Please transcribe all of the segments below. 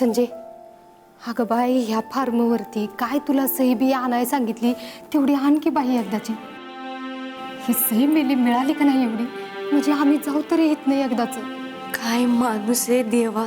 संजय, अगं बाई ह्या फार्मवरती काय तुला सही बी आणायला सांगितली तेवढी आण की बाई एकदाची. ही सही मिळाली का नाही एवढी, म्हणजे आम्ही जाऊ तरी येत नाही एकदाच. काय माणूस आहे देवा.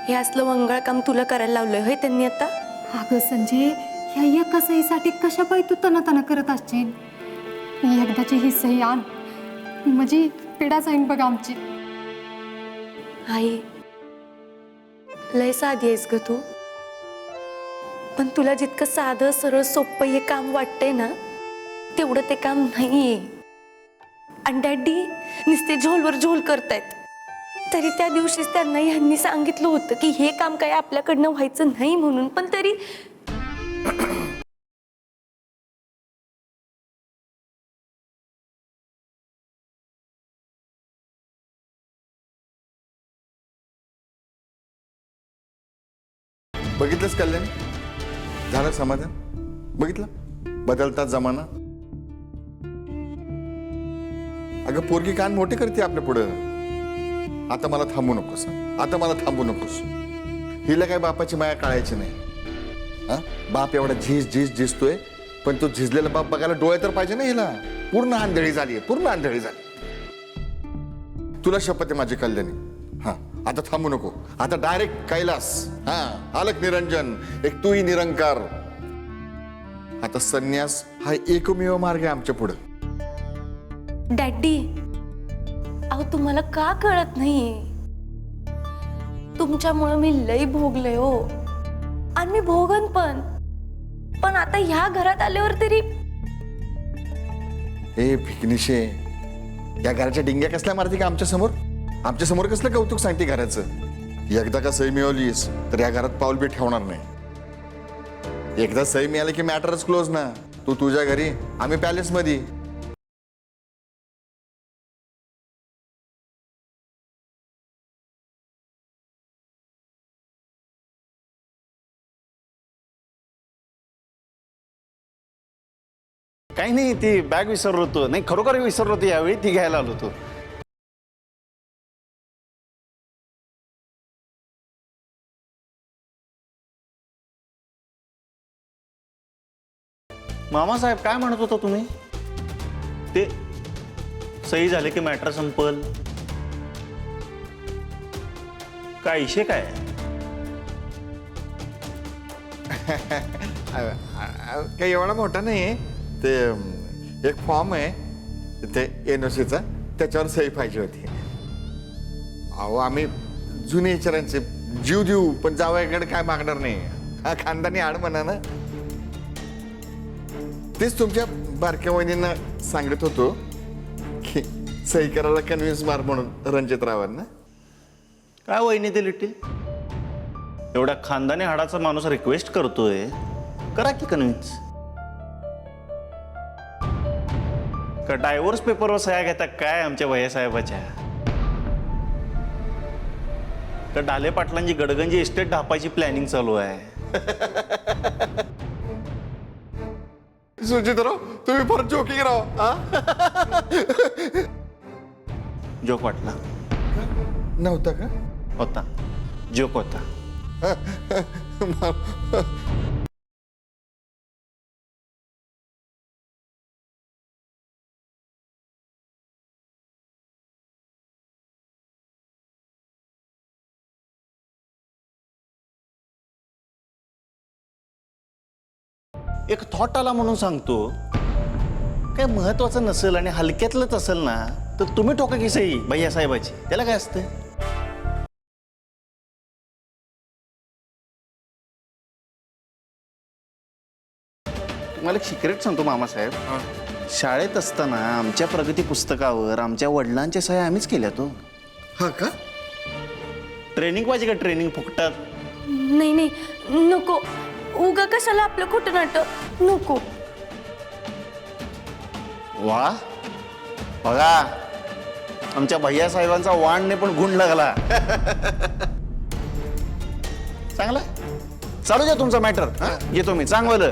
हे असलं मंगळ काम तुला करायला लावलंय होय त्यांनी आता. अगं संजय, ह्या एका सहीसाठी कशा बाई तू तना करत असशील. एकदाची ही सही आण, म्हणजे पिढा जाईन बघ आमची. आई लय साधी आहेस ग तू, पण तुला जितकं साधं सरळ सोपं हे काम वाटतंय ना, तेवढं ते काम नाहीये. आणि डॅडी नुसते झोलवर झोल करतायत. तरी त्या दिवशीच त्यांना ह्यांनी सांगितलं होतं की हे काम काय आपल्याकडनं व्हायचं नाही म्हणून, पण तरी बघितलंस कल्याण, झालं समाधान. बघितलं बदलता जमाना. अगं पोरगी कान मोठे करते आपल्या पुढं. आता मला थांबू नकोस, आता मला थांबू नकोस. हिला काय बापाची माया काढायची नाही. हा, बाप एवढा झिजतोय, पण तो झिजलेला बाप बघायला डोळे तर पाहिजे ना हिला. पूर्ण आंधळी झाली, पूर्ण आंधळी झाली. तुला शपथ आहे माझी कल्याणी. हा, आता थांबू नको. आता डायरेक्ट कैलास. हा, अलग निरंजन, एक तूही निरंकार. आता संन्यास हा एकमेव मार्ग आहे आमच्या पुढं. डॅडी अहो तुम्हाला का कळत नाहीये. तुमच्यामुळे मी लई भोगले हो, आणि मी भोगन पण आता ह्या घरात आल्यावर तरी. ए भिकनिशे, या घराच्या डिंग्या कसल्या मारती का आमच्या समोर? आमच्या समोर कसलं कौतुक सांगते घराचं? एकदा का सही मिळवलीस तर या घरात पाऊल बी ठेवणार नाही. एकदा सही मिळाली की मॅटरच क्लोज ना. तू तुझ्या घरी, आम्ही पॅलेस मध्ये. काही नाही, ती बॅग विसरलो होतो. नाही खरोखर विसरलो होतो, यावेळी ती घ्यायला आलो होतो. मामासाहेब काय म्हणत होता तुम्ही? ते सही झाले की मॅटर संपल काय? इशे काय? काही एवढा मोठा नाही. ते एक फॉर्म आहे, ते एनओसीचा, त्याच्यावर सही पाहिजे होती. अहो आम्ही जुने विचारांचे जीव देऊ, पण जावयाकडे काय मागणार नाही. हा खानदानी आड म्हणा ना. तेच तुमच्या बारक्या वहिनींना सांगत होतो की सही करायला कन्व्हिन्स मार म्हणून रणजितरावांना. काय वहिनी ते लिटिल, एवढ्या खानदानी हाडाचा माणूस रिक्वेस्ट करतोय, करा की कन्व्हिन्स. का डायव्होर्स पेपरवर सह्या घेता काय आमच्या भैयासाहेबाच्या? का डाले पाटलांची गडगंजी इस्टेट ढापायची प्लॅनिंग चालू आहे? सुजितराव, तुम्ही फार जोकिंग राव. जोक वाटला नव्हता का? होता, जोक होता. एक थॉट आला म्हणून सांगतो. काय महत्वाचं नसेल आणि हलक्यातलंच असेल ना, तर तुम्ही ठोका की सही भैया साहेबाची. त्याला काय असतं? तुम्हाला एक सिक्रेट सांगतो मामासाहेब. शाळेत असताना आमच्या प्रगती पुस्तकावर आमच्या वडिलांच्या सह्या आम्हीच केल्या. तो हा का? ट्रेनिंग पाहिजे का? ट्रेनिंग फुकटात. नाही नको, उगा कशाला आपलं खोटं नाटक नको. वा बघा, आमच्या भैया साहेबांचा वाणने पण गुण लागला. चांगला चालू द्या तुमचा मॅटर. येतो मी चांगलं.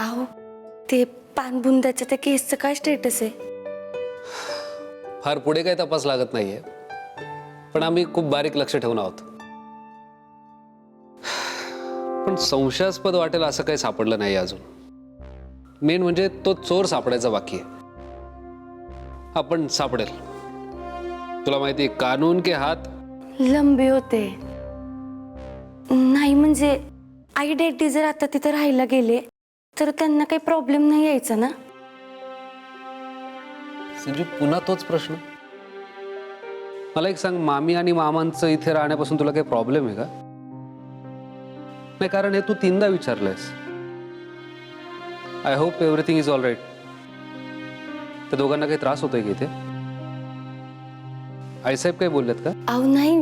आहो ते पानबुंदाच्या त्या केसचं काय स्टेटस आहे? फार पुढे काही तपास लागत नाहीये, पण आम्ही खूप बारीक लक्ष ठेवून आहोत. पण संशयास्पद वाटेल असं काही सापडलं नाही अजून. मेन म्हणजे तो चोर सापडायचा बाकी आहे. आपण सापडेल. तुला माहिती आहे, कानून के हात लंबे होते. नाही म्हणजे आई डॅडी जर आता तिथे राहायला गेले तर त्यांना काही प्रॉब्लेम नाही यायचा ना? संजू, पुन्हा तोच प्रश्न. मला एक सांग, मामी आणि मामांचं इथे राहण्यापासून तुला काही प्रॉब्लेम आहे का? नाही, कारण हे तू 3दा विचारलंयस. I hope everything is all right. त्या दोघांना काही त्रास होतोय की इथे? आईसाहेब काही बोललेत का? अहो नाही,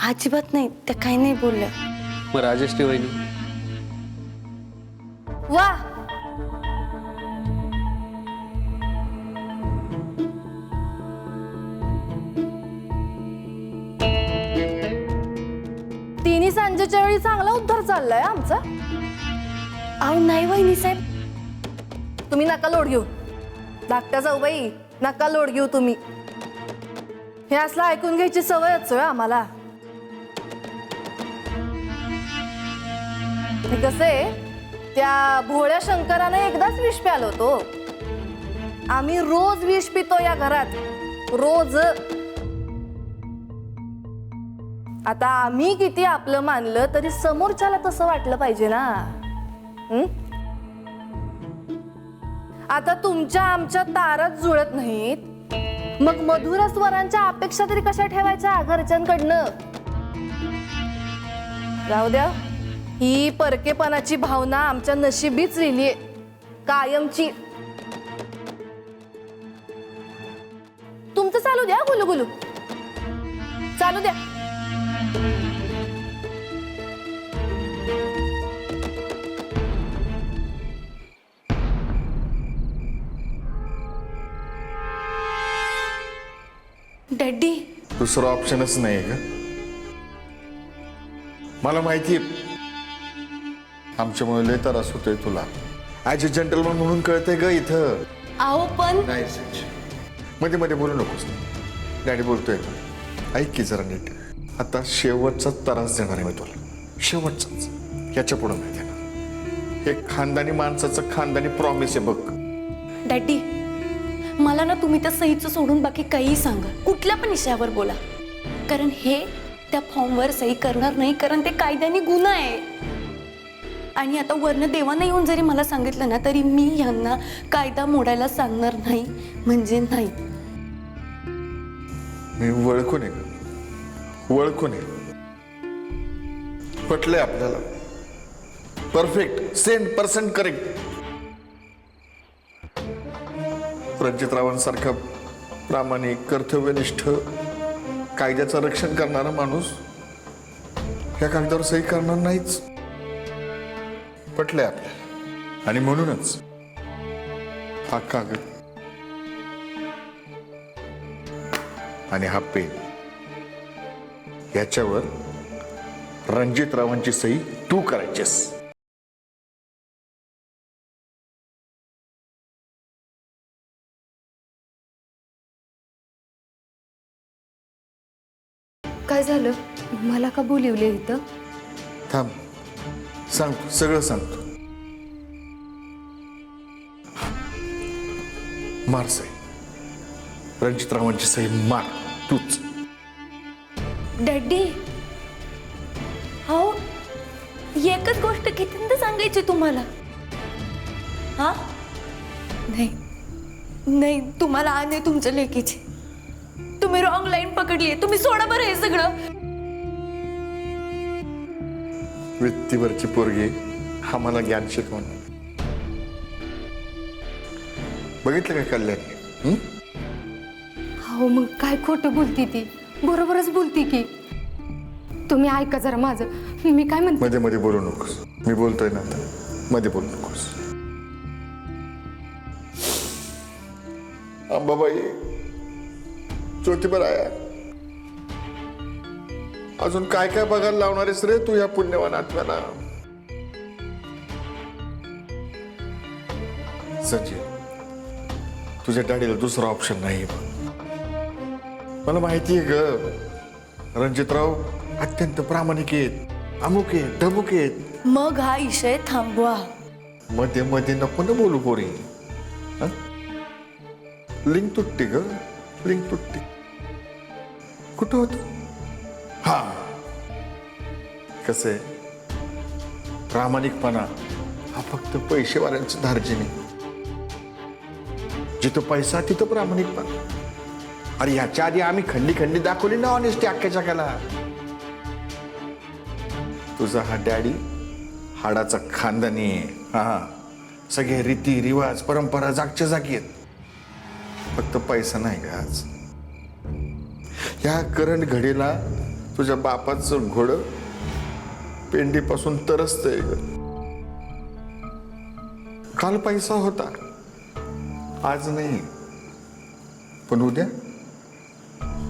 अजिबात नाही. त्या काही नाही बोलल्या. मग राजेश्री वहिनी? वा, तिन्ही सांजेच्या वेळी चांगला उद्धार चाललाय आमचा. अहो नाही वहिनी साहेब, तुम्ही नका लोड घेऊ. धाकट्या जाऊबाई, नका लोड घेऊ तुम्ही. हे असलं ऐकून घ्यायची सवयच आहे आम्हाला. हे कसं आहे, त्या भोळ्या शंकरानं एकदाच विष प्यालो होतो. आम्ही रोज विष पितो या घरात, रोज. आता आम्ही किती आपलं मानलं तरी समोरच्याला तसं वाटलं पाहिजे ना. आता तुमच्या आमच्या ताराच जुळत नाहीत, मग मधुर स्वरांच्या अपेक्षा तरी कशा ठेवायच्या घरच्यांकडनं? राहू द्या, ही परकेपणाची भावना आमच्या नशिबीच लिहिलीये कायमची. तुमचं चालू द्या गुलू गुलू, चालू द्या. डॅडी दुसरा ऑप्शनच नाही का? मला माहिती आहे आमच्यामुळे लय त्रास होतोय तुला. ॲज अ जेंटलमन म्हणून कळतंय ग इथं. अहो पण नाही मध्ये मध्ये बोलू नकोस. डॅडी बोलतोय. ऐक की जरा नीट. आता शेवटचा त्रास देणार आहे मी तुला, शेवटचाच. याच्या पुढे नाही देणार. हे खानदानी माणसाचं खानदानी प्रॉमिस आहे बघ. डॅडी, मला ना तुम्ही त्या सहीचं सोडून बाकी काही सांगा, कुठल्या पण विषयावर बोला. कारण हे त्या फॉर्मवर सही करणार नाही, कारण ते कायद्याने गुन्हा आहे. आणि आता वरनं देवानं येऊन जरी मला सांगितलं ना, तरी मी यांना कायदा मोडायला सांगणार नाही म्हणजे नाही. मी ओळखून आहे, ओळखून आहे. पटलंय आपल्याला. Perfect, 100% correct. रणजितरावांसारखा प्रामाणिक, कर्तव्यनिष्ठ, कायद्याचं रक्षण करणारा माणूस या कागदावर सही करणार नाहीच. पटलंय आपल्याला. आणि म्हणूनच हा कागद आणि हा पेन, याच्यावर रणजितरावांची सही तू करायचीस. काय झालं? मला का बोलिवले इथं? थांब, सांगतो, सगळं सांगतो. मार सही. रणजितरावांची सही मार तूच. डॅडी, हो एकच गोष्ट कितींदा सांगायची तुम्हाला? हा नाही नाही, तुम्हाला आण आहे तुमच्या लेकीची. तुम्ही रॉंग लाईन पकडली. तुम्ही सोडा बरं हे सगळं. वृत्तीवरची पोरगी आम्हाला ज्ञान शिकवणार. बघितलं का कल्याणी? हो, मग काय खोटं बोलती ती? बरोबरच बोलती की. तुम्ही ऐका जरा माझं, मी काय म्हणते. मध्ये मध्ये बोलू नकोस. मी बोलतोय ना आता, मध्ये बोलू नकोस. अंबाबाई, ज्योतिबराया, अजून काय काय बघायला लावणारेस रे तू या पुण्यवान आत्म्याला? संजय, तुझ्या डॅडीला दुसरा ऑप्शन नाही बघ. मला माहिती आहे ग, रणजितराव अत्यंत प्रामाणिक आहेत, अमुक आहेत, ढमुक आहेत. मग हा विषय थांबवा. मध्ये मध्ये नको ना बोलू पोरी. लिंक तुटते ग, लिंक तुटते. कुठं होत? हा, कसं आहे, प्रामाणिकपणा हा फक्त पैसेवाल्यांचं दार्जिनी. जिथं पैसा तिथं प्रामाणिकपणा. अरे ह्याच्या आधी आम्ही खंडी खंडी दाखवली ना ऑनेस्टी अख्ख्या जगाला. तुझा हा डॅडी हाडाचा खानदानी आहे. हा, सगळे रीती रिवाज परंपरा जागच्या जागी आहेत. फक्त पैसा नाही का आज. ह्या करंट घडीला तुझ्या बापाचं घोडं पेंडीपासून तरसतंय ग. काल पैसा होता, आज नाही, पण उद्या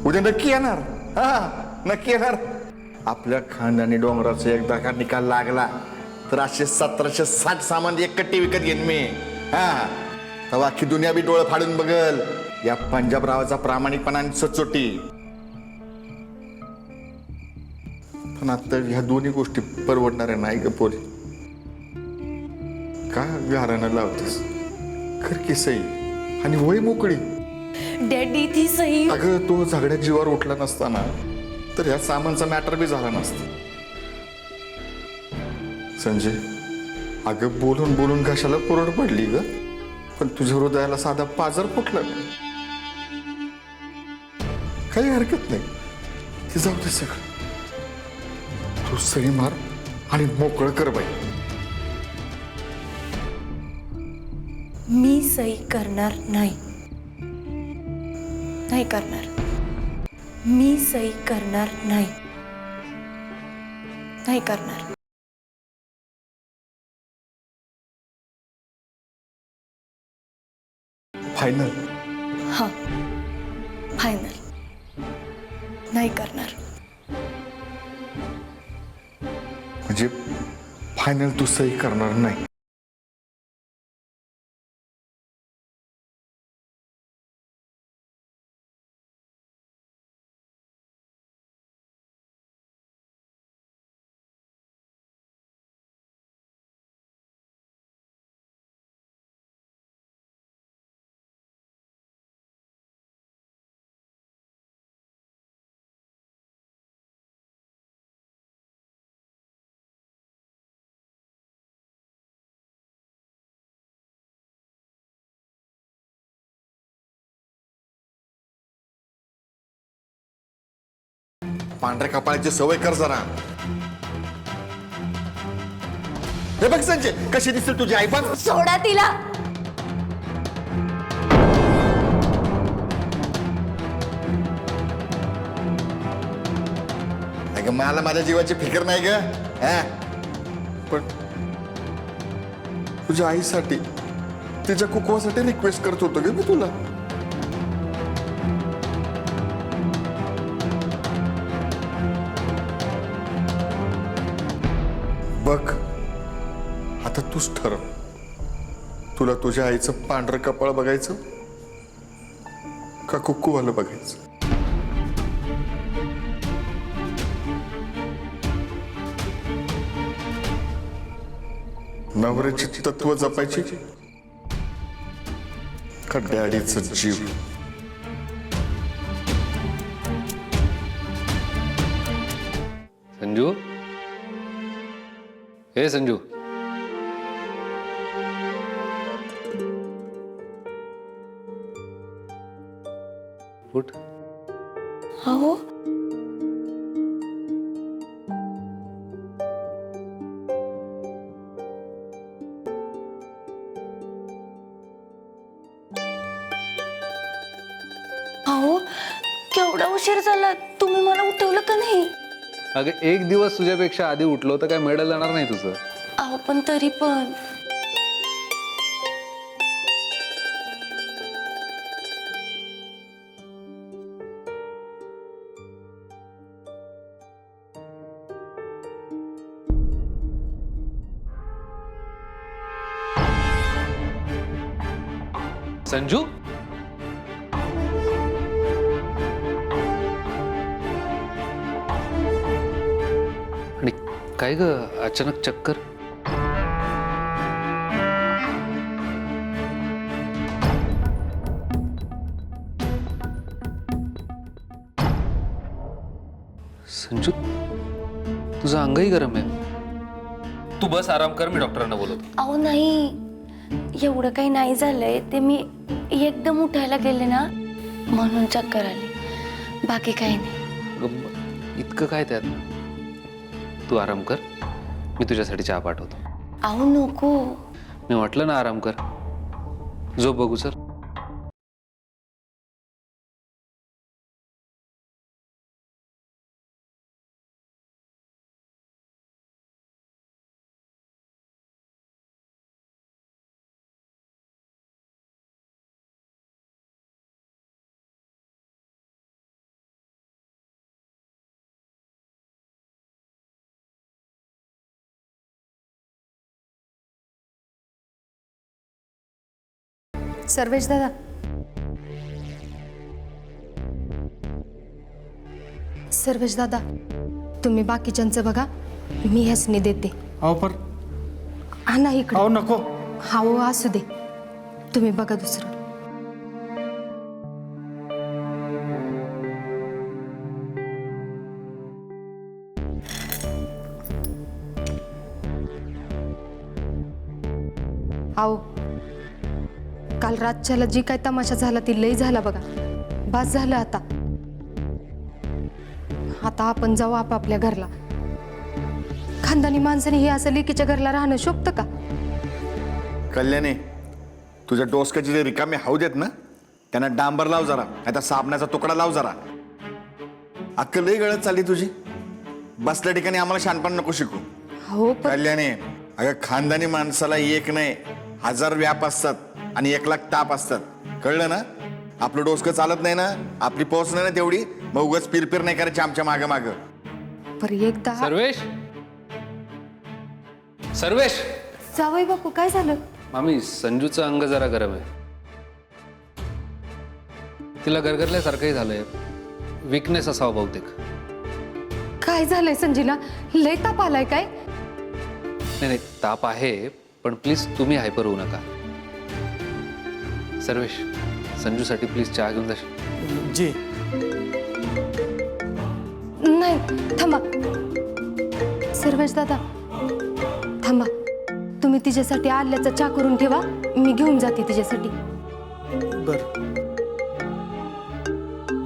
उद्या नक्की येणार. हा, नक्की येणार. आपल्या खानदानी डोंगराचा एकदा का निकाल लागला तर 1760 सामान एक कट्टी विकत घेईन मी. हा, तेव्हा अख्खी दुनिया बी डोळं फाडून बघल या पंजाबरावाचा प्रामाणिकपणा आणि सचोटी. पण आता ह्या दोन्ही गोष्टी परवडणाऱ्या नाही ग पोरी. का घरानं लावतेस? कर की सई आणि वय मोकळी. डॅडी ती सही. अगं तो झगड्यात जीवावर उठला नसताना तर ह्या सामानचा मॅटर बी झाला नसता. संजय, अगं बोलून बोलून कशाला पुरड पडली ग. पण तुझ्या हृदयाला साधा पाजर फुटला नाही. काही हरकत नाही, ते जाऊ दे सगळं. तू सही मार आणि मोकळं कर बाई. मी सही करणार नाही. नाही करणार. मी सही करणार नाही. नाही करणार. फायनल? हा, फायनल. नाही करणार. म्हणजे फायनल तू सही करणार नाही? पांढऱ्या कपाळाची सवय कर जरा. हे बघ संजय, कशी दिसेल तुझी आई बघ. सोडा तिला. अगं मला माझ्या जीवाची फिकर नाही ग. पण तुझ्या आईसाठी, तिच्या कुकवासाठी रिक्वेस्ट करत होतो ग मी तुला. बघ आता तूच ठरव, तुला तुझ्या आईचं पांढरं कपाळ बघायचं का कुक्कूवालं बघायचं. नवऱ्याची तत्व जपायची का डॅडीचं जीव. संजू, हे संजू, उठ. अहो, अहो, केवढा उशीर झाला. तुम्ही मला उठवलं का नाही? अगं एक दिवस तुझ्यापेक्षा आधी उठलो तर काय मेडल जाणार नाही तुझं. अहो, पण तरी पण. संजू आणि काय ग अचानक चक्कर? संजू तुझं अंगही गरम आहे. तू बस आराम कर, मी डॉक्टरांना बोलवतो. अहो नाही, एवढं काही नाही झालंय. ते मी एकदम उठायला गेले ना म्हणून चक्कर आली, बाकी काही नाही. इतकं काय त्यात? तू आराम कर, मी तुझ्यासाठी चहा पाठवतो. अहो नको. मी म्हटलं ना आराम कर. झोप बघू सर. सर्वेश दादा, सर्वेश दादा, तुम्ही बाकीच्यांचं बघा, मी ह्यासनी देते. अहो पर हा नाही इकडे. अहो नको. हा हो, असू दे, तुम्ही बघा दुसरं. आओ, काल रातच्याला जी काय तमाशा झाला ती लई झाला बघा. बस झालं आता. आता आपण जाऊ आपापल्या घरला. खानदानी माणसाने हे असं लेकीच्या घरला राहणं शोभतं का? कल्याणी, तुझ्या डोसक्याचे जे रिकामे हाऊ देत ना, त्यांना डांबर लाव जरा, आता साबणाचा तुकडा लाव जरा. अक्कल लई गळत चालली तुझी. बसल्या ठिकाणी आम्हाला शहाणपण नको शिकू. हो पण कल्याणी, अगं खानदानी माणसाला एक नाही 1000 व्याप असतात आणि 1,00,000 ताप असतात. कळलं ना? आपलं डोसकं चालत नाही ना, आपली पोच नाही ना तेवढी, मग उगाच पिरपिर नाही करायची आमच्या मागं मागं. पर एकदा सर्वेश, सर्वेश. जावई बापू, काय झालं? मामी, संजूचं अंग जरा गरम आहे. तिला गरगरल्यासारखंही झालंय. विकनेस असावा बहुतेक. काय झालंय संजीला? लय ताप आलाय काय? नाही नाही, ताप आहे, पण प्लीज तुम्ही हायपर होऊ नका. सर्वेश, संजूसाठी प्लीज चहा घेऊन जाशील? जी. नाही, थांबा. सर्वेश दादा, थांबा. तुम्ही तिच्यासाठी आल्याचा चहा करून ठेवा, मी घेऊन जाते तिच्यासाठी. बर.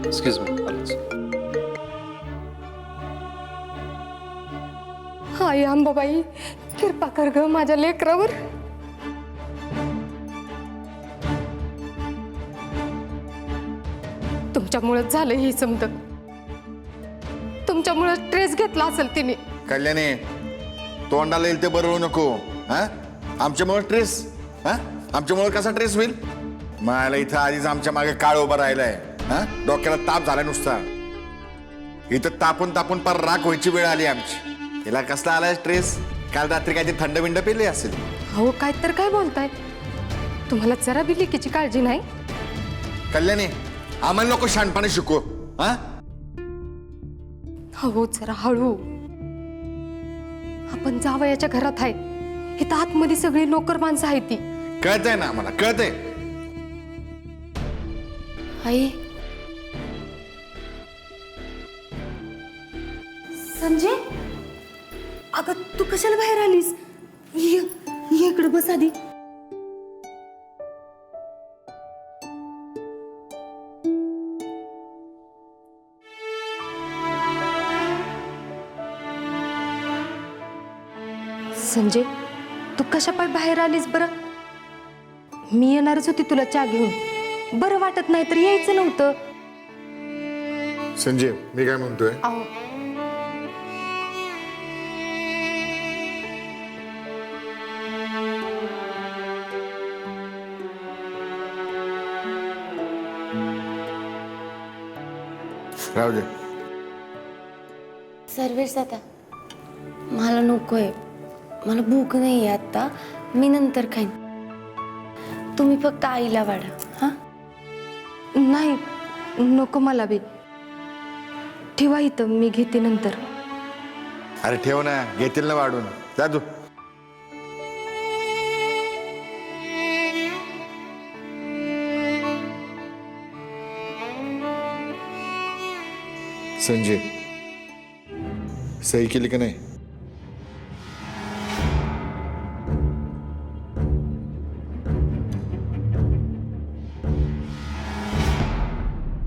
एक्सक्यूज मी, आलोच. हाय अंबाबाई, कृपा कर ग माझ्या लेकरावर. तुमच्यामुळेच झालं ही समज. तुमच्यामुळे स्ट्रेस घेतला असेल तिने. कल्याणी, तोंडाला येईल ते बरवू नको. हा, आमच्यामुळे ट्रेस? हा, आमच्यामुळे कसा ट्रेस होईल? मला इथं आधीच आमच्या मागे काळ उभा राहिलाय. हा, डोक्याला ताप झाला नुसता. इथं तापून तापून पार राख व्हायची वेळ आली आमची. तिला कसला आलाय स्ट्रेस? काल रात्री काय ते थंड बिंड पिले असेल. हो, काय तर काय बोलताय? तुम्हाला जरा बी लेकीची काळजी नाही? कल्याणी, आम्हाला नको शहाणपणे शिकू. हा, हो, जरा हळू. आपण जावयाच्या घरात आहे. इथं आतमध्ये सगळी नोकर माणसं आहेत ती. कळतंय ना आम्हाला, कळतंय. आई, संजय, अगं तू कशाला बाहेर आलीस? ये इकडे बस आधी. संजय, तू कशा पाय बाहेर आलीस बरं? मी येणारच होती तुला चहा घेऊन. बरं वाटत नाही तर यायचं नव्हतं. संजय, मी काय म्हणतोय, अहो, राहू दे. सर्वेश दादा, मला नकोय. मला भूक नाही आहे आता. मी नंतर खाईन. तुम्ही फक्त आईला वाढा. हा, नाही नको मला बी. ठेवा इथं, मी घेते नंतर. अरे ठेव ना, घेतील ना वाढून. जा तू. संजय, सही केली का नाही?